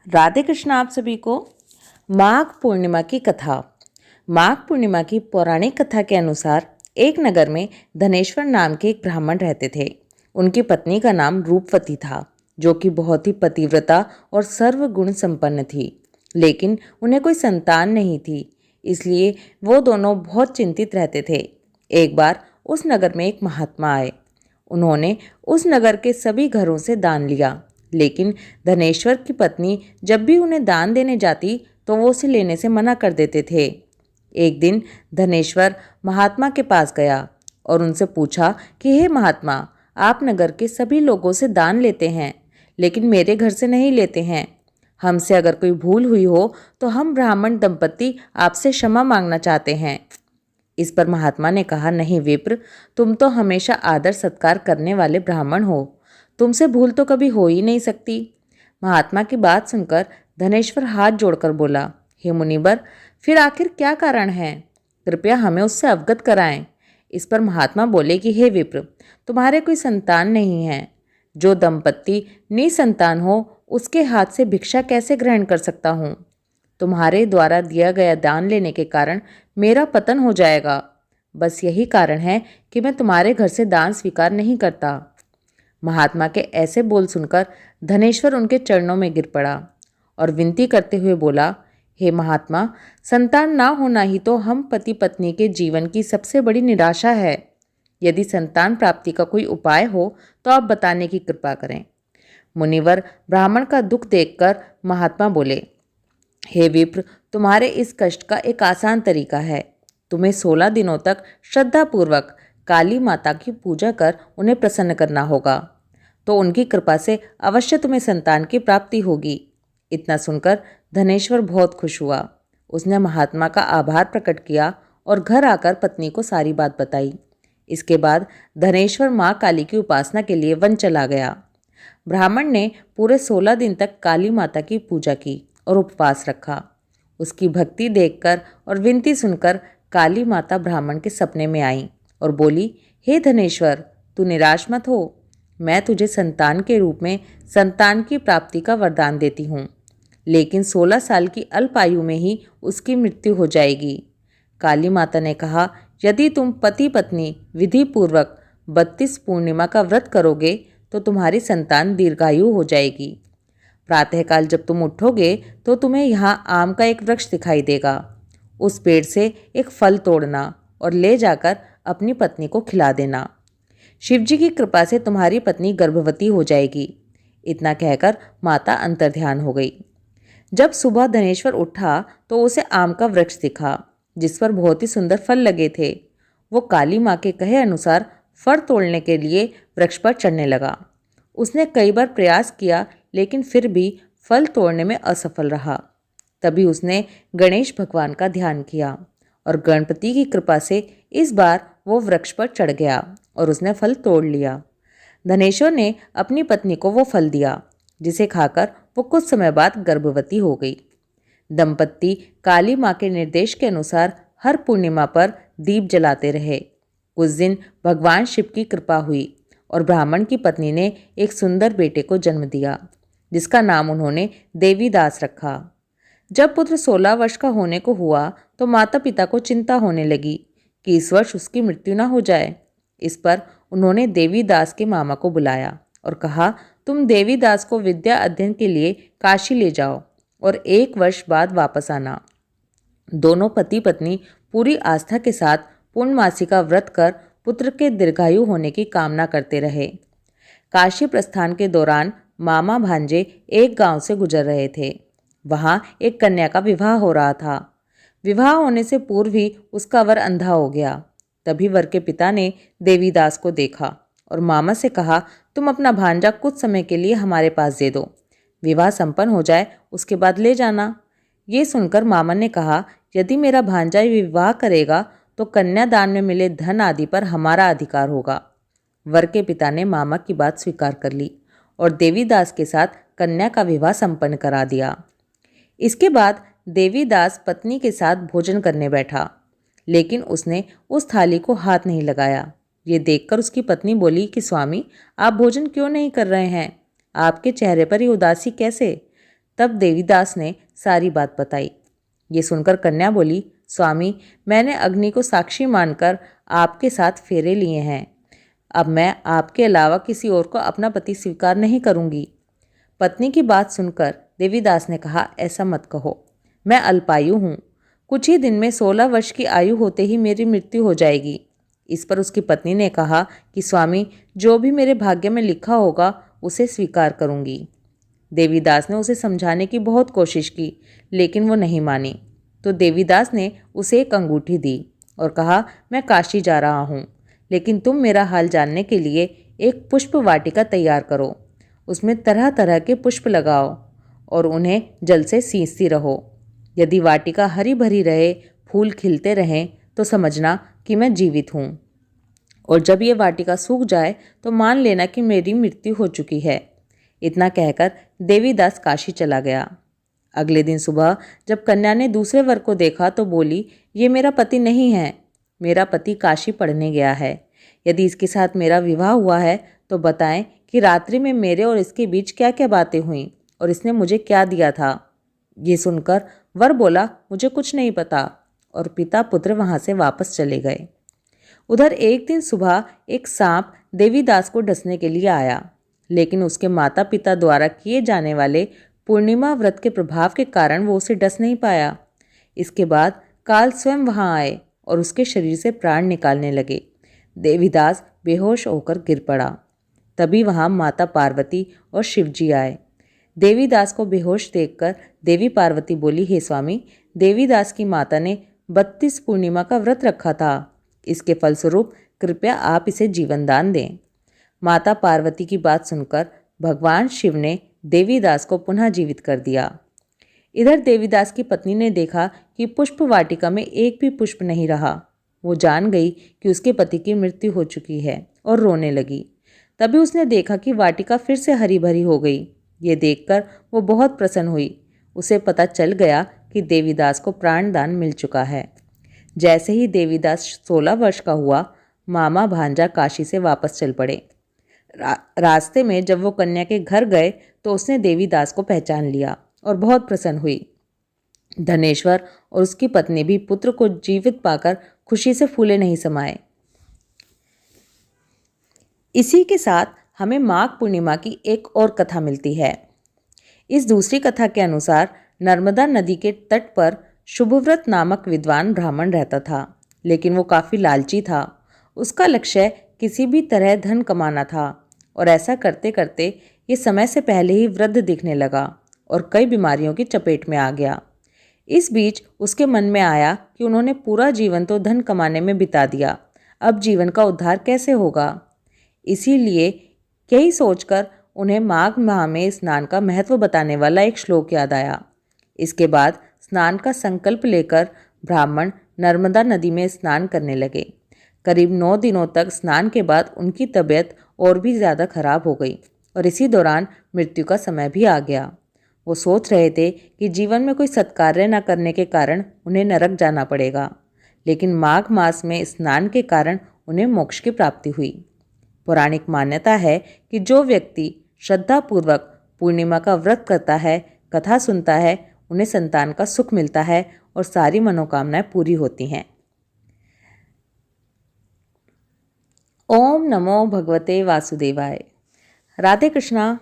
राधे कृष्ण आप सभी को। माघ पूर्णिमा की कथा। माघ पूर्णिमा की पौराणिक कथा के अनुसार एक नगर में धनेश्वर नाम के एक ब्राह्मण रहते थे। उनकी पत्नी का नाम रूपवती था, जो कि बहुत ही पतिव्रता और सर्वगुण संपन्न थी। लेकिन उन्हें कोई संतान नहीं थी, इसलिए वो दोनों बहुत चिंतित रहते थे। एक बार उस नगर में एक महात्मा आए। उन्होंने उस नगर के सभी घरों से दान लिया, लेकिन धनेश्वर की पत्नी जब भी उन्हें दान देने जाती तो वो उसे लेने से मना कर देते थे। एक दिन धनेश्वर महात्मा के पास गया और उनसे पूछा कि हे महात्मा, आप नगर के सभी लोगों से दान लेते हैं, लेकिन मेरे घर से नहीं लेते हैं। हमसे अगर कोई भूल हुई हो तो हम ब्राह्मण दंपति आपसे क्षमा मांगना चाहते हैं। इस पर महात्मा ने कहा, नहीं विप्र, तुम तो हमेशा आदर सत्कार करने वाले ब्राह्मण हो, तुमसे भूल तो कभी हो ही नहीं सकती। महात्मा की बात सुनकर धनेश्वर हाथ जोड़कर बोला, हे मुनिवर, फिर आखिर क्या कारण है? कृपया हमें उससे अवगत कराएं। इस पर महात्मा बोले कि हे विप्र, तुम्हारे कोई संतान नहीं है। जो दंपत्ति निसंतान हो उसके हाथ से भिक्षा कैसे ग्रहण कर सकता हूँ? तुम्हारे द्वारा दिया गया दान लेने के कारण मेरा पतन हो जाएगा। बस यही कारण है कि मैं तुम्हारे घर से दान स्वीकार नहीं करता। महात्मा के ऐसे बोल सुनकर धनेश्वर उनके चरणों में गिर पड़ा और विनती करते हुए बोला, हे महात्मा, संतान ना होना ही तो हम पति पत्नी के जीवन की सबसे बड़ी निराशा है। यदि संतान प्राप्ति का कोई उपाय हो तो आप बताने की कृपा करें। मुनिवर ब्राह्मण का दुख देखकर महात्मा बोले, हे विप्र, तुम्हारे इस कष्ट का एक आसान तरीका है। तुम्हें 16 दिनों तक श्रद्धापूर्वक काली माता की पूजा कर उन्हें प्रसन्न करना होगा, तो उनकी कृपा से अवश्य तुम्हें संतान की प्राप्ति होगी। इतना सुनकर धनेश्वर बहुत खुश हुआ। उसने महात्मा का आभार प्रकट किया और घर आकर पत्नी को सारी बात बताई। इसके बाद धनेश्वर माँ काली की उपासना के लिए वन चला गया। ब्राह्मण ने पूरे 16 दिन तक काली माता की पूजा की और उपवास रखा। उसकी भक्ति देखकर और विनती सुनकर काली माता ब्राह्मण के सपने में आई और बोली, हे धनेश्वर, तू निराश मत हो। मैं तुझे संतान के रूप में संतान की प्राप्ति का वरदान देती हूँ, लेकिन 16 साल की अल्प आयु में ही उसकी मृत्यु हो जाएगी। काली माता ने कहा, यदि तुम पति पत्नी विधि पूर्वक 32 पूर्णिमा का व्रत करोगे तो तुम्हारी संतान दीर्घायु हो जाएगी। प्रातःकाल जब तुम उठोगे तो तुम्हें यहाँ आम का एक वृक्ष दिखाई देगा। उस पेड़ से एक फल तोड़ना और ले जाकर अपनी पत्नी को खिला देना। शिवजी की कृपा से तुम्हारी पत्नी गर्भवती हो जाएगी। इतना कहकर माता अंतर्ध्यान हो गई। जब सुबह धनेश्वर उठा तो उसे आम का वृक्ष दिखा, जिस पर बहुत ही सुंदर फल लगे थे। वो काली माँ के कहे अनुसार फल तोड़ने के लिए वृक्ष पर चढ़ने लगा। उसने कई बार प्रयास किया, लेकिन फिर भी फल तोड़ने में असफल रहा। तभी उसने गणेश भगवान का ध्यान किया और गणपति की कृपा से इस बार वो वृक्ष पर चढ़ गया और उसने फल तोड़ लिया। धनेश्वर ने अपनी पत्नी को वो फल दिया, जिसे खाकर वो कुछ समय बाद गर्भवती हो गई। दंपत्ति काली माँ के निर्देश के अनुसार हर पूर्णिमा पर दीप जलाते रहे। कुछ दिन भगवान शिव की कृपा हुई और ब्राह्मण की पत्नी ने एक सुंदर बेटे को जन्म दिया, जिसका नाम उन्होंने देवीदास रखा। जब पुत्र 16 वर्ष का होने को हुआ तो माता पिता को चिंता होने लगी कि इस वर्ष उसकी मृत्यु न हो जाए। इस पर उन्होंने देवीदास के मामा को बुलाया और कहा, तुम देवीदास को विद्या अध्ययन के लिए काशी ले जाओ और 1 वर्ष बाद वापस आना। दोनों पति पत्नी पूरी आस्था के साथ पूर्णमासी का व्रत कर पुत्र के दीर्घायु होने की कामना करते रहे। काशी प्रस्थान के दौरान मामा भांजे एक गांव से गुजर रहे थे। वहां एक कन्या का विवाह हो रहा था। विवाह होने से पूर्व ही उसका वर अंधा हो गया। तभी वर के पिता ने देवीदास को देखा और मामा से कहा, तुम अपना भांजा कुछ समय के लिए हमारे पास दे दो, विवाह संपन्न हो जाए उसके बाद ले जाना। ये सुनकर मामा ने कहा, यदि मेरा भांजा विवाह करेगा तो कन्यादान में मिले धन आदि पर हमारा अधिकार होगा। वर के पिता ने मामा की बात स्वीकार कर ली और देवीदास के साथ कन्या का विवाह संपन्न करा दिया। इसके बाद देवीदास पत्नी के साथ भोजन करने बैठा, लेकिन उसने उस थाली को हाथ नहीं लगाया। ये देखकर उसकी पत्नी बोली कि स्वामी, आप भोजन क्यों नहीं कर रहे हैं? आपके चेहरे पर ये उदासी कैसे? तब देवीदास ने सारी बात बताई। ये सुनकर कन्या बोली, स्वामी, मैंने अग्नि को साक्षी मानकर आपके साथ फेरे लिए हैं। अब मैं आपके अलावा किसी और को अपना पति स्वीकार नहीं करूंगी। पत्नी की बात सुनकर देवीदास ने कहा, ऐसा मत कहो, मैं अल्पायु हूँ। कुछ ही दिन में 16 वर्ष की आयु होते ही मेरी मृत्यु हो जाएगी। इस पर उसकी पत्नी ने कहा कि स्वामी, जो भी मेरे भाग्य में लिखा होगा उसे स्वीकार करूंगी। देवीदास ने उसे समझाने की बहुत कोशिश की, लेकिन वो नहीं मानी। तो देवीदास ने उसे एक अंगूठी दी और कहा, मैं काशी जा रहा हूँ, लेकिन तुम मेरा हाल जानने के लिए एक पुष्प वाटिका तैयार करो। उसमें तरह तरह के पुष्प लगाओ और उन्हें जल से सींचती रहो। यदि वाटिका हरी भरी रहे, फूल खिलते रहें, तो समझना कि मैं जीवित हूँ, और जब ये वाटिका सूख जाए तो मान लेना कि मेरी मृत्यु हो चुकी है। इतना कहकर देवीदास काशी चला गया। अगले दिन सुबह जब कन्या ने दूसरे वर को देखा तो बोली, ये मेरा पति नहीं है, मेरा पति काशी पढ़ने गया है। यदि इसके साथ मेरा विवाह हुआ है तो बताएं कि रात्रि में मेरे और इसके बीच क्या क्या बातें हुईं और इसने मुझे क्या दिया था। ये सुनकर वर बोला, मुझे कुछ नहीं पता, और पिता पुत्र वहां से वापस चले गए। उधर एक दिन सुबह एक सांप देवीदास को डसने के लिए आया, लेकिन उसके माता पिता द्वारा किए जाने वाले पूर्णिमा व्रत के प्रभाव के कारण वो उसे डस नहीं पाया। इसके बाद काल स्वयं वहां आए और उसके शरीर से प्राण निकालने लगे। देवीदास बेहोश होकर गिर पड़ा। तभी वहां माता पार्वती और शिवजी आए। देवीदास को बेहोश देखकर देवी पार्वती बोली, हे स्वामी, देवीदास की माता ने 32 पूर्णिमा का व्रत रखा था। इसके फलस्वरूप कृपया आप इसे जीवन दान दें। माता पार्वती की बात सुनकर भगवान शिव ने देवीदास को पुनः जीवित कर दिया। इधर देवीदास की पत्नी ने देखा कि पुष्प वाटिका में एक भी पुष्प नहीं रहा। वो जान गई कि उसके पति की मृत्यु हो चुकी है और रोने लगी। तभी उसने देखा कि वाटिका फिर से हरी भरी हो गई। ये देखकर वो बहुत प्रसन्न हुई। उसे पता चल गया कि देवीदास को प्राणदान मिल चुका है। जैसे ही देवीदास 16 वर्ष का हुआ, मामा भांजा काशी से वापस चल पड़े। रास्ते में जब वो कन्या के घर गए तो उसने देवीदास को पहचान लिया और बहुत प्रसन्न हुई। धनेश्वर और उसकी पत्नी भी पुत्र को जीवित पाकर खुशी से फूले नहीं समाये। इसी के साथ हमें माघ पूर्णिमा की एक और कथा मिलती है। इस दूसरी कथा के अनुसार नर्मदा नदी के तट पर शुभव्रत नामक विद्वान ब्राह्मण रहता था, लेकिन वो काफ़ी लालची था। उसका लक्ष्य किसी भी तरह धन कमाना था, और ऐसा करते करते ये समय से पहले ही वृद्ध दिखने लगा और कई बीमारियों की चपेट में आ गया। इस बीच उसके मन में आया कि उन्होंने पूरा जीवन तो धन कमाने में बिता दिया, अब जीवन का उद्धार कैसे होगा। इसीलिए यही सोचकर उन्हें माघ माह में स्नान का महत्व बताने वाला एक श्लोक याद आया। इसके बाद स्नान का संकल्प लेकर ब्राह्मण नर्मदा नदी में स्नान करने लगे। करीब 9 दिनों तक स्नान के बाद उनकी तबीयत और भी ज़्यादा खराब हो गई और इसी दौरान मृत्यु का समय भी आ गया। वो सोच रहे थे कि जीवन में कोई सत्कार्य न करने के कारण उन्हें नरक जाना पड़ेगा, लेकिन माघ मास में स्नान के कारण उन्हें मोक्ष की प्राप्ति हुई। पौराणिक मान्यता है कि जो व्यक्ति श्रद्धापूर्वक पूर्णिमा का व्रत करता है, कथा सुनता है, उन्हें संतान का सुख मिलता है और सारी मनोकामनाएं पूरी होती हैं। ओम नमो भगवते वासुदेवाय। राधे कृष्णा।